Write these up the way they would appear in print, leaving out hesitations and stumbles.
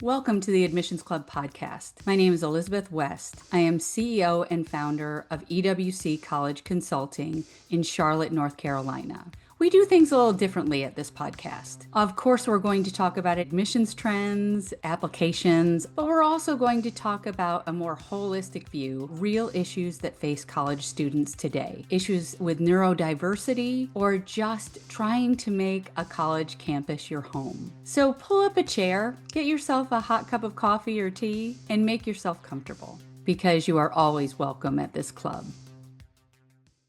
Welcome to the Admissions Club podcast. My name is Elizabeth West. I am CEO and founder of EWC Consulting in Charlotte, North Carolina. We do things a little differently at this podcast. Of course, we're going to talk about admissions trends, applications, but we're also going to talk about a more holistic view, real issues that face college students today. Issues with neurodiversity or just trying to make a college campus your home. So pull up a chair, get yourself a hot cup of coffee or tea, and make yourself comfortable because you are always welcome at this club.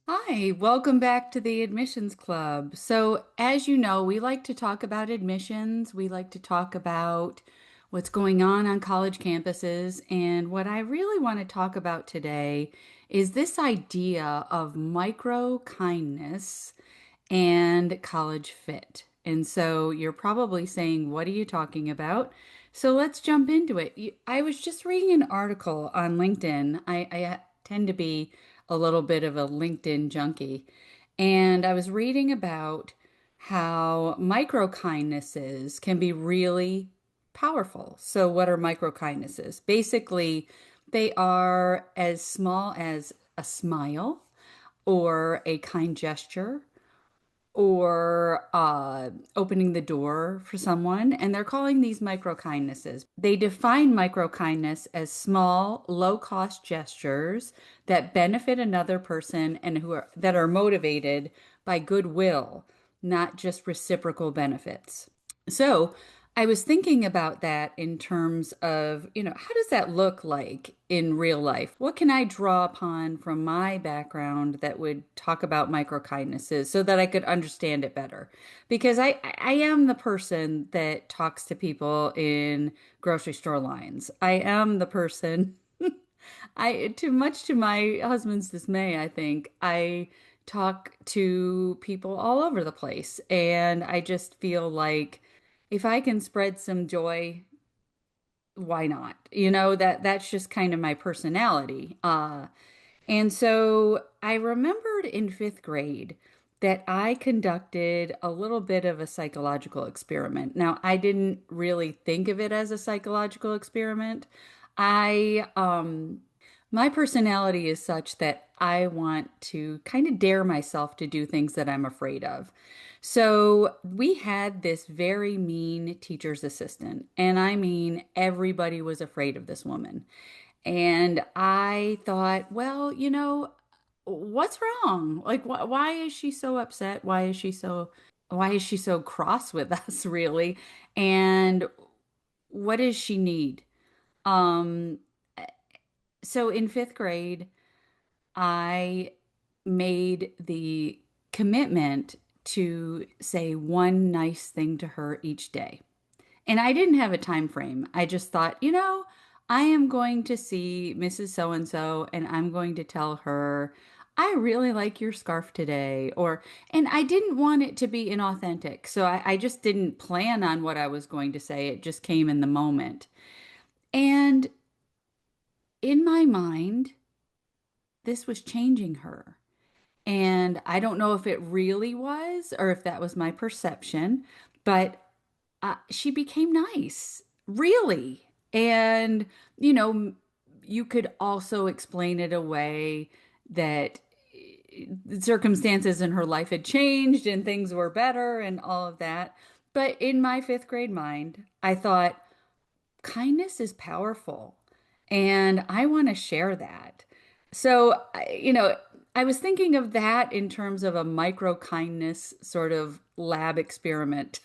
Hi, welcome back to the Admissions Club. So, as you know, we like to talk about admissions. We like to talk about what's going on college campuses. And what I really want to talk about today is this idea of micro kindness and college fit. And so you're probably saying, what are you talking about? So let's jump into it. I was just reading an article on LinkedIn. I tend to be a little bit of a LinkedIn junkie. And I was reading about how micro kindnesses can be really powerful. So, what are micro kindnesses? Basically, they are as small as a smile or a kind gesture or opening the door for someone, and they're calling these micro kindnesses. They define micro kindness as small, low-cost gestures that benefit another person and that are motivated by goodwill, not just reciprocal benefits. So, I was thinking about that in terms of, how does that look like in real life? What can I draw upon from my background that would talk about micro kindnesses so that I could understand it better? Because I am the person that talks to people in grocery store lines. I am the person too much to my husband's dismay, I think, I talk to people all over the place. And I just feel like if I can spread some joy, why not? That's just kind of my personality. And so I remembered in fifth grade that I conducted a little bit of a psychological experiment. Now, I didn't really think of it as a psychological experiment. I My personality is such that I want to kind of dare myself to do things that I'm afraid of. So we had this very mean teacher's assistant, and I mean, everybody was afraid of this woman. And I thought, well, what's wrong? Like, why is she so upset? Why is she so cross with us, really? And what does she need? Um, so in fifth grade, I made the commitment to say one nice thing to her each day. And I didn't have a time frame. I just thought, I am going to see Mrs. So and so and I'm going to tell her, I really like your scarf today. And I didn't want it to be inauthentic. So I just didn't plan on what I was going to say. It just came in the moment. And in my mind, this was changing her. And I don't know if it really was or if that was my perception, but she became nice, really. And, you know, you could also explain it away that circumstances in her life had changed and things were better and all of that. But in my fifth grade mind, I thought kindness is powerful and I want to share that. So, I was thinking of that in terms of a micro kindness sort of lab experiment.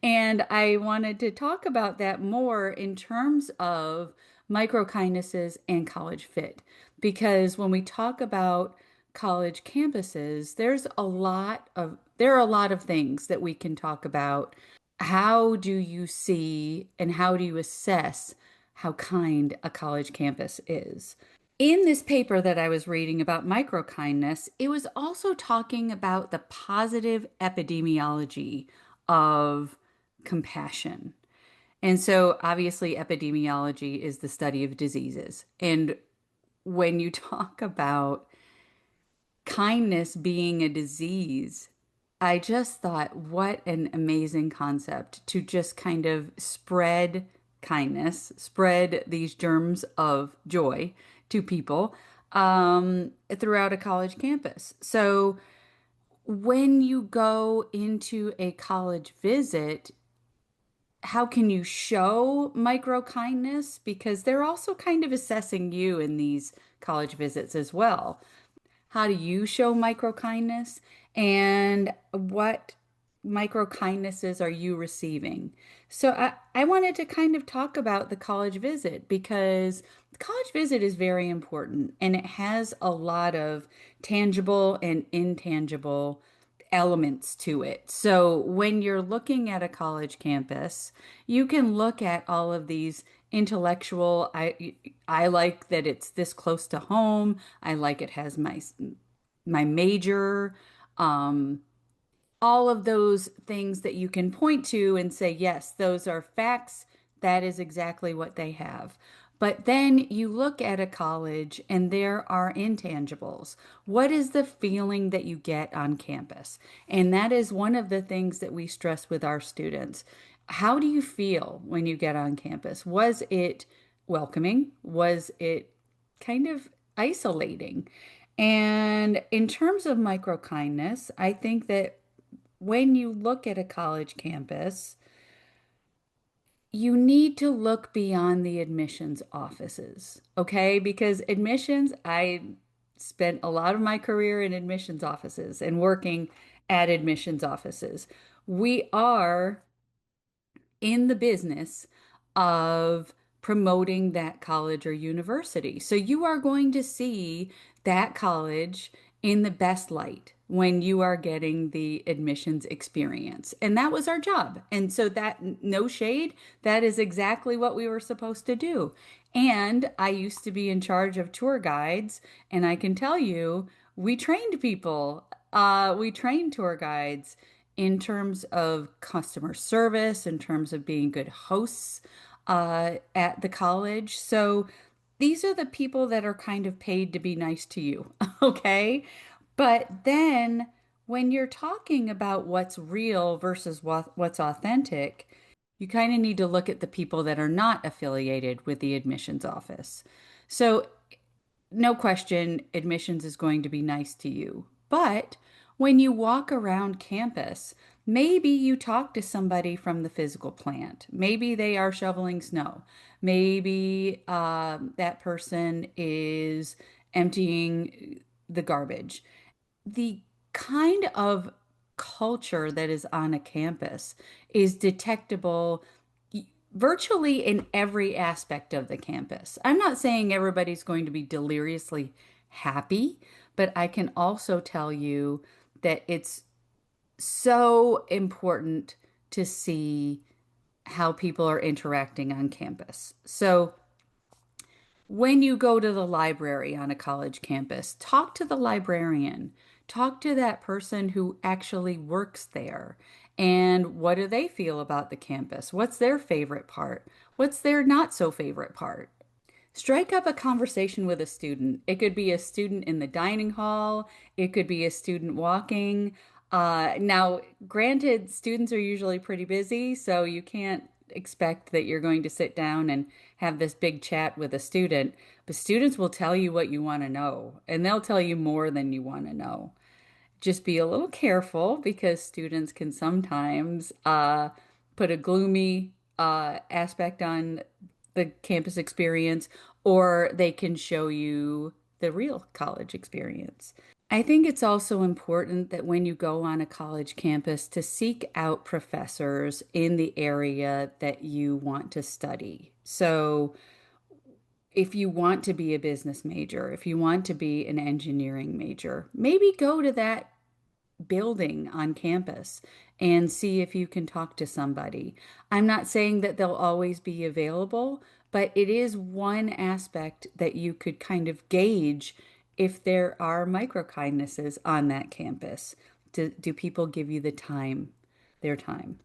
And I wanted to talk about that more in terms of micro kindnesses and college fit. Because when we talk about college campuses, there are a lot of things that we can talk about. How do you see and how do you assess how kind a college campus is? In this paper that I was reading about microkindness, it was also talking about the positive epidemiology of compassion. And so, obviously, epidemiology is the study of diseases. And when you talk about kindness being a disease, I just thought, what an amazing concept to just kind of spread kindness, spread these germs of joy to people throughout a college campus. So when you go into a college visit, how can you show micro kindness? Because they're also kind of assessing you in these college visits as well. How do you show micro kindness? And what micro kindnesses are you receiving? So I wanted to kind of talk about the college visit because the college visit is very important and it has a lot of tangible and intangible elements to it. So when you're looking at a college campus, you can look at all of these intellectual, I like that it's this close to home. I like it has my major, um, all of those things that you can point to and say, yes, those are facts. That is exactly what they have. But then you look at a college and there are intangibles. What is the feeling that you get on campus? And that is one of the things that we stress with our students. How do you feel when you get on campus? Was it welcoming? Was it kind of isolating? And in terms of micro kindness, I think that when you look at a college campus, you need to look beyond the admissions offices, okay? Because admissions, I spent a lot of my career in admissions offices and working at admissions offices. We are in the business of promoting that college or university. So you are going to see that college in the best light when you are getting the admissions experience. And that was our job. And so that, no shade, that is exactly what we were supposed to do. And I used to be in charge of tour guides, and I can tell you, we trained people. We trained tour guides in terms of customer service, in terms of being good hosts at the college. So these are the people that are kind of paid to be nice to you, okay? But then when you're talking about what's real versus what's authentic, you kind of need to look at the people that are not affiliated with the admissions office. So no question, admissions is going to be nice to you. But when you walk around campus, maybe you talk to somebody from the physical plant. Maybe they are shoveling snow. Maybe that person is emptying the garbage. The kind of culture that is on a campus is detectable virtually in every aspect of the campus. I'm not saying everybody's going to be deliriously happy, but I can also tell you that it's so important to see how people are interacting on campus. So, when you go to the library on a college campus, talk to the librarian. Talk to that person who actually works there. And what do they feel about the campus? What's their favorite part? What's their not so favorite part? Strike up a conversation with a student. It could be a student in the dining hall, it could be a student walking. Now, granted, students are usually pretty busy, so you can't expect that you're going to sit down and have this big chat with a student, but students will tell you what you want to know, and they'll tell you more than you want to know. Just be a little careful because students can sometimes put a gloomy aspect on the campus experience, or they can show you the real college experience. I think it's also important that when you go on a college campus to seek out professors in the area that you want to study. So, if you want to be a business major, if you want to be an engineering major, maybe go to that building on campus and see if you can talk to somebody. I'm not saying that they'll always be available, but it is one aspect that you could kind of gauge if there are micro kindnesses on that campus. Do people give you their time?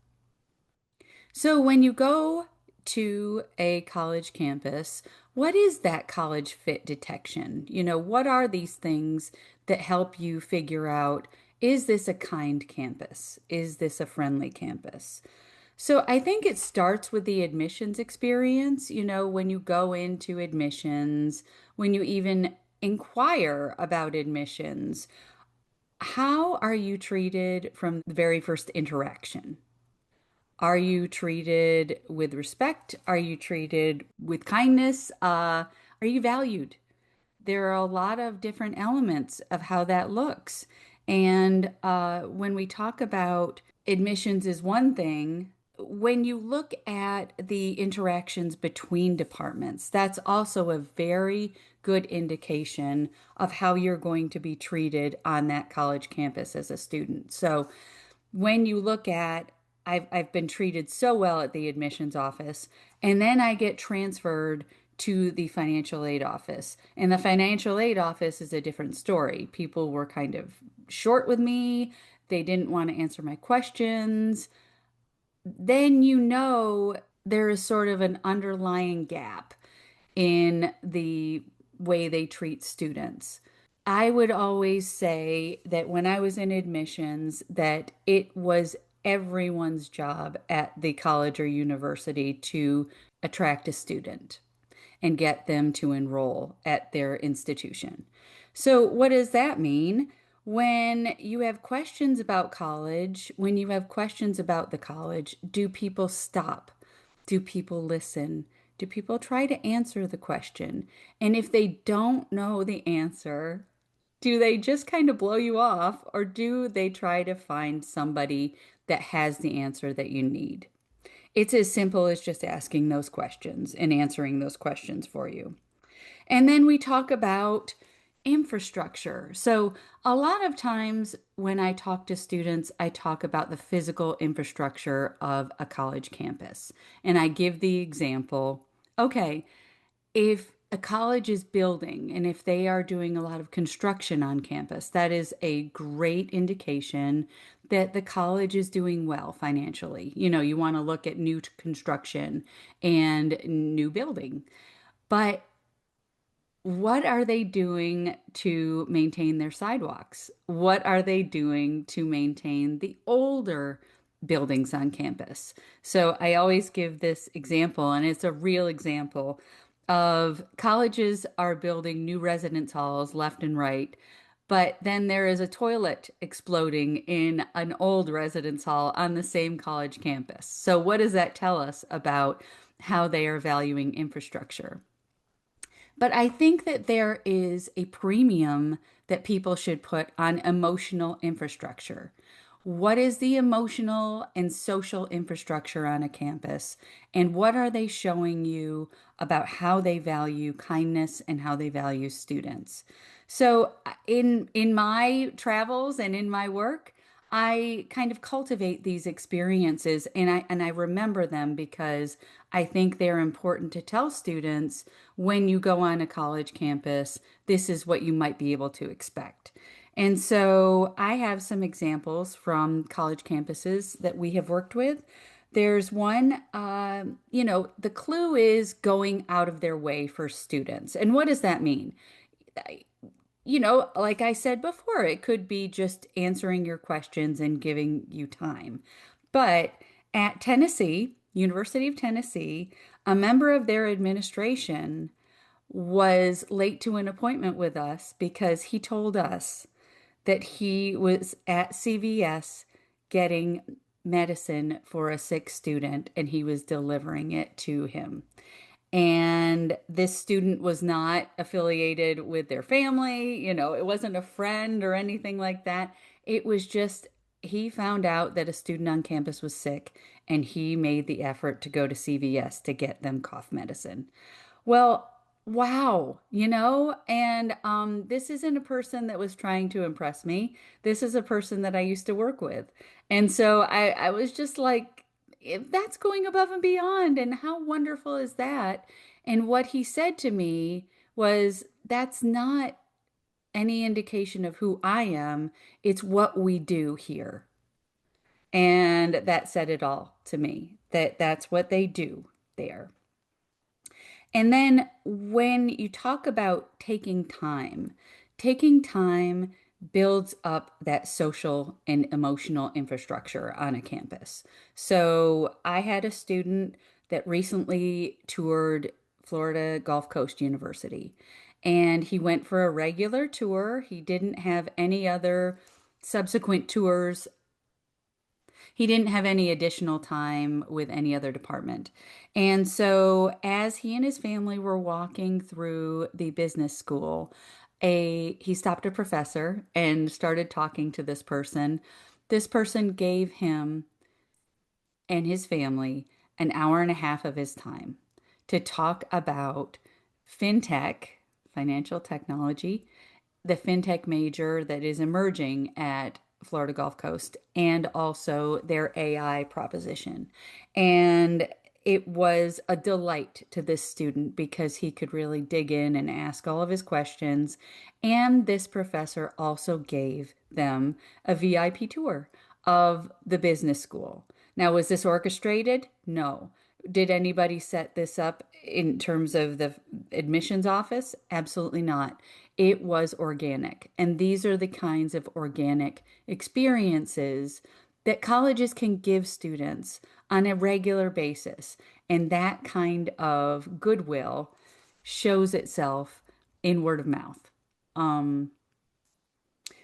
So when you go to a college campus, what is that college fit detection? What are these things that help you figure out, is this a kind campus? Is this a friendly campus? So I think it starts with the admissions experience. When you go into admissions, when you even inquire about admissions, how are you treated from the very first interaction? Are you treated with respect? Are you treated with kindness? Are you valued? There are a lot of different elements of how that looks. And when we talk about admissions is one thing, when you look at the interactions between departments, that's also a very good indication of how you're going to be treated on that college campus as a student. So when you look at, I've been treated so well at the admissions office, and then I get transferred to the financial aid office. And the financial aid office is a different story. People were kind of short with me. They didn't want to answer my questions. Then there is sort of an underlying gap in the way they treat students. I would always say that when I was in admissions, that it was everyone's job at the college or university to attract a student and get them to enroll at their institution. So, what does that mean? When you have questions about college, when you have questions about the college, do people stop? Do people listen? Do people try to answer the question? And if they don't know the answer, do they just kind of blow you off, or do they try to find somebody that has the answer that you need? It's as simple as just asking those questions and answering those questions for you. And then we talk about infrastructure. So, a lot of times when I talk to students, I talk about the physical infrastructure of a college campus. And I give the example, okay, if a college is building and if they are doing a lot of construction on campus, that is a great indication that the college is doing well financially. You want to look at new construction and new building. But what are they doing to maintain their sidewalks? What are they doing to maintain the older buildings on campus? So I always give this example, and it's a real example of colleges are building new residence halls left and right, but then there is a toilet exploding in an old residence hall on the same college campus. So what does that tell us about how they are valuing infrastructure? But I think that there is a premium that people should put on emotional infrastructure. What is the emotional and social infrastructure on a campus? And what are they showing you about how they value kindness and how they value students? So in my travels and in my work, I kind of cultivate these experiences and I remember them because I think they're important to tell students when you go on a college campus, this is what you might be able to expect. And so I have some examples from college campuses that we have worked with. There's one, the clue is going out of their way for students. And what does that mean? Like I said before, it could be just answering your questions and giving you time. But at Tennessee, University of Tennessee, a member of their administration was late to an appointment with us because he told us that he was at CVS getting medicine for a sick student and he was delivering it to him. And this student was not affiliated with their family, it wasn't a friend or anything like that. It was just he found out that a student on campus was sick and he made the effort to go to CVS to get them cough medicine. Well, wow, and this isn't a person that was trying to impress me. This is a person that I used to work with. And so I was just like, if that's going above and beyond, and how wonderful is that? And what he said to me was, that's not any indication of who I am. It's what we do here. And that said it all to me, that that's what they do there. And then when you talk about taking time builds up that social and emotional infrastructure on a campus. So I had a student that recently toured Florida Gulf Coast University, and he went for a regular tour. He didn't have any other subsequent tours. He didn't have any additional time with any other department. And so, as he and his family were walking through the business school, he stopped a professor and started talking to this person. This person gave him and his family an hour and a half of his time to talk about fintech, financial technology, the fintech major that is emerging at Florida Gulf Coast, and also their AI proposition. And it was a delight to this student because he could really dig in and ask all of his questions. And this professor also gave them a VIP tour of the business school. Now, was this orchestrated? No. Did anybody set this up in terms of the admissions office? Absolutely not. It was organic. And these are the kinds of organic experiences that colleges can give students on a regular basis. And that kind of goodwill shows itself in word of mouth. Um,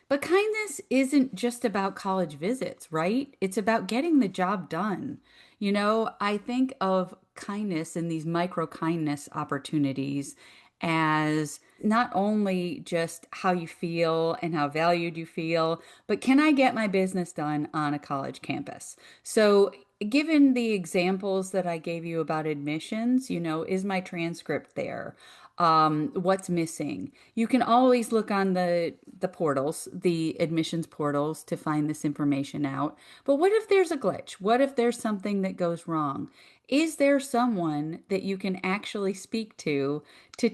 but kindness isn't just about college visits, right? It's about getting the job done. I think of kindness and these micro kindness opportunities as not only just how you feel and how valued you feel, but can I get my business done on a college campus? So, given the examples that I gave you about admissions, is my transcript there? What's missing? You can always look on the portals, the admissions portals, to find this information out. But what if there's a glitch? What if there's something that goes wrong? Is there someone that you can actually speak to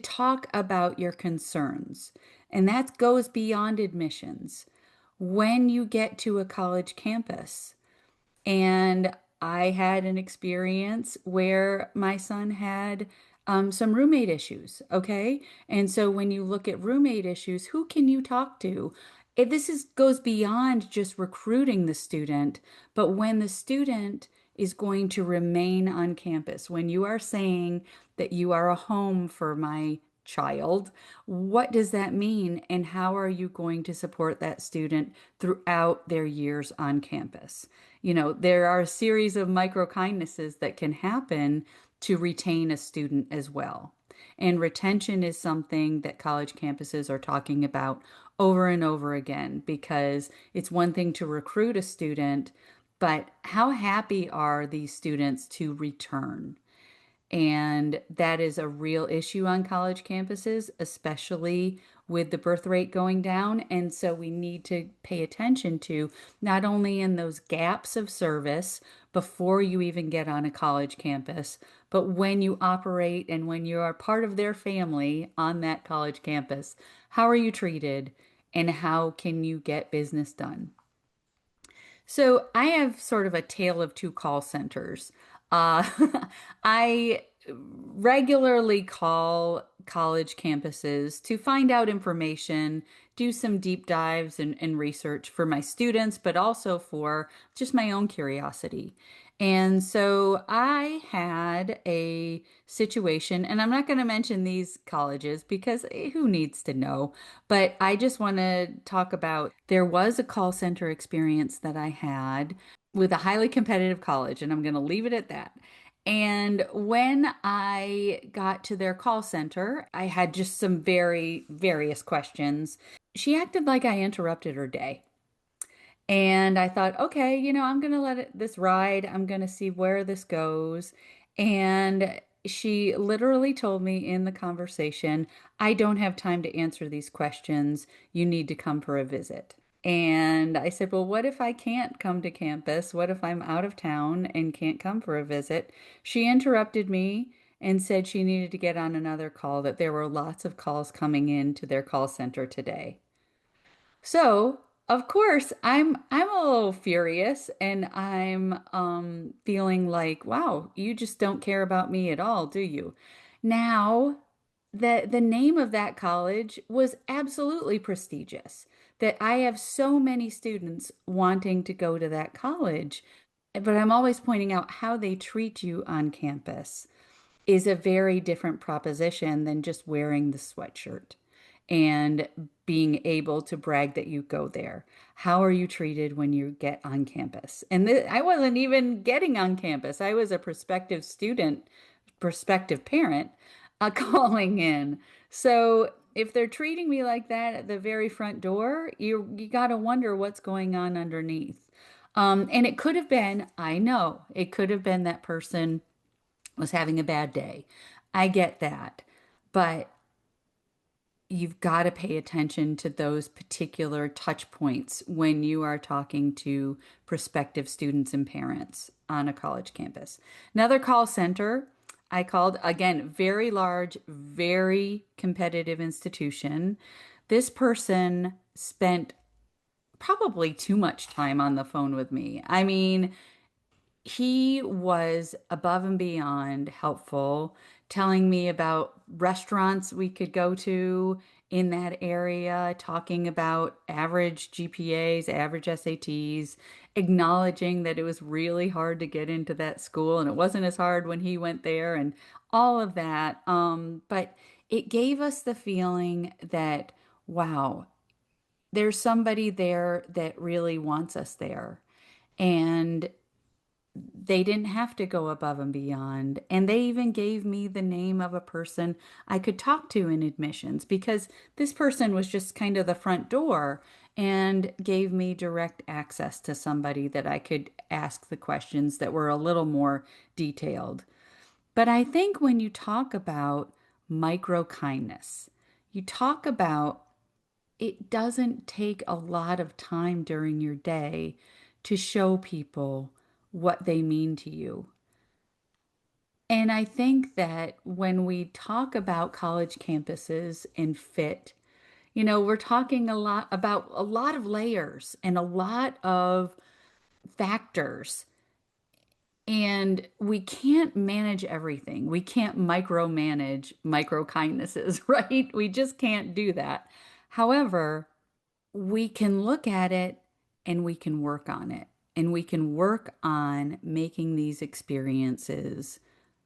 talk about your concerns? And that goes beyond admissions. When you get to a college campus, and I had an experience where my son had some roommate issues. Okay. And so when you look at roommate issues, who can you talk to? This goes beyond just recruiting the student, but when the student is going to remain on campus, when you are saying that you are a home for my child, what does that mean? And how are you going to support that student throughout their years on campus? There are a series of micro kindnesses that can happen to retain a student as well. And retention is something that college campuses are talking about over and over again because it's one thing to recruit a student, but how happy are these students to return? And that is a real issue on college campuses, especially with the birth rate going down. And so we need to pay attention to not only in those gaps of service before you even get on a college campus, but when you operate and when you are part of their family on that college campus, how are you treated and how can you get business done? So I have sort of a tale of two call centers. Uh, I regularly call college campuses to find out information, do some deep dives and research for my students, but also for just my own curiosity. And so I had a situation, and I'm not going to mention these colleges because who needs to know? But I just want to talk about there was a call center experience that I had with a highly competitive college, and I'm going to leave it at that. And when I got to their call center, I had just some very various questions. She acted like I interrupted her day. And I thought, okay, I'm going to this ride. I'm going to see where this goes. And she literally told me in the conversation, I don't have time to answer these questions. You need to come for a visit. And I said, well, what if I can't come to campus? What if I'm out of town and can't come for a visit? She interrupted me and said she needed to get on another call, that there were lots of calls coming in to their call center today. So, of course, I'm a little furious and I'm feeling like, wow, you just don't care about me at all, do you? Now, the name of that college was absolutely prestigious. that I have so many students wanting to go to that college, but I'm always pointing out how they treat you on campus is a very different proposition than just wearing the sweatshirt and being able to brag that you go there. How are you treated when you get on campus? And I wasn't even getting on campus. I was a prospective student, prospective parent calling in. So if they're treating me like that at the very front door, you got to wonder what's going on underneath. And it could have been, I know, it could have been that person was having a bad day. I get that. But you've got to pay attention to those particular touch points when you are talking to prospective students and parents on a college campus. Another call center, I called, again, very large, very competitive institution. This person spent probably too much time on the phone with me. I mean, he was above and beyond helpful, telling me about restaurants we could go to in that area, talking about average GPAs, average SATs, acknowledging that it was really hard to get into that school and it wasn't as hard when he went there and all of that. But it gave us the feeling that, wow, there's somebody there that really wants us there. And they didn't have to go above and beyond. And they even gave me the name of a person I could talk to in admissions because this person was just kind of the front door and gave me direct access to somebody that I could ask the questions that were a little more detailed. But I think when you talk about micro kindness, you talk about it doesn't take a lot of time during your day to show people what they mean to you. And I think that when we talk about college campuses and fit, we're talking a lot about a lot of layers and a lot of factors. And we can't manage everything. We can't micromanage micro kindnesses, right? We just can't do that. However, we can look at it and we can work on it. And we can work on making these experiences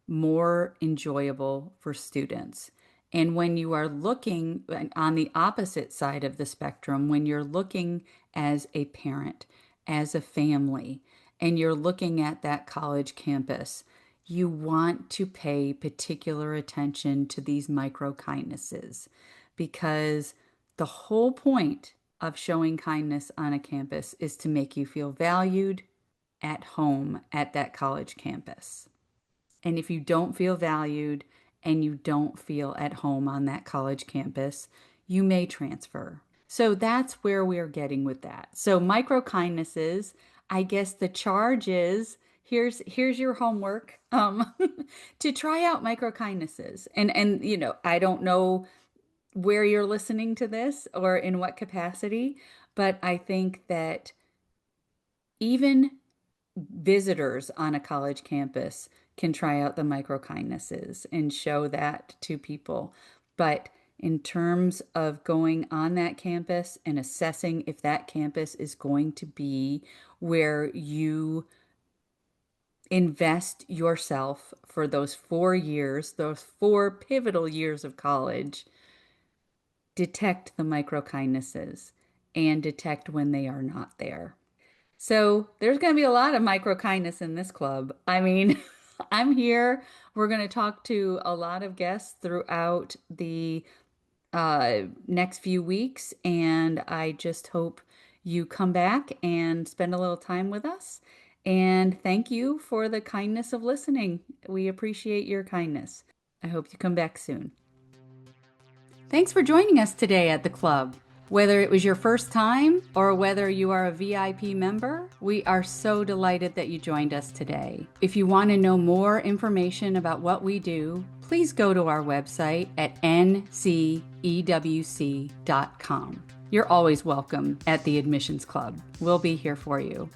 more enjoyable for students. And when you are looking on the opposite side of the spectrum, when you're looking as a parent, as a family, and you're looking at that college campus, you want to pay particular attention to these micro kindnesses because the whole point of showing kindness on a campus is to make you feel valued at home at that college campus. And if you don't feel valued and you don't feel at home on that college campus, you may transfer. So that's where we're getting with that. So micro kindnesses, I guess the charge is here's your homework to try out micro kindnesses. And I don't know where you're listening to this or in what capacity, but I think that even visitors on a college campus can try out the micro kindnesses and show that to people. But in terms of going on that campus and assessing if that campus is going to be where you invest yourself for those 4 years, those 4 pivotal years of college, detect the micro kindnesses and detect when they are not there. So there's going to be a lot of micro kindness in this club. I mean, I'm here. We're going to talk to a lot of guests throughout the next few weeks, and I just hope you come back and spend a little time with us. And thank you for the kindness of listening. We appreciate your kindness. I hope you come back soon. Thanks for joining us today at the club. Whether it was your first time or whether you are a VIP member, we are so delighted that you joined us today. If you want to know more information about what we do, please go to our website at ncewc.com. You're always welcome at the Admissions Club. We'll be here for you.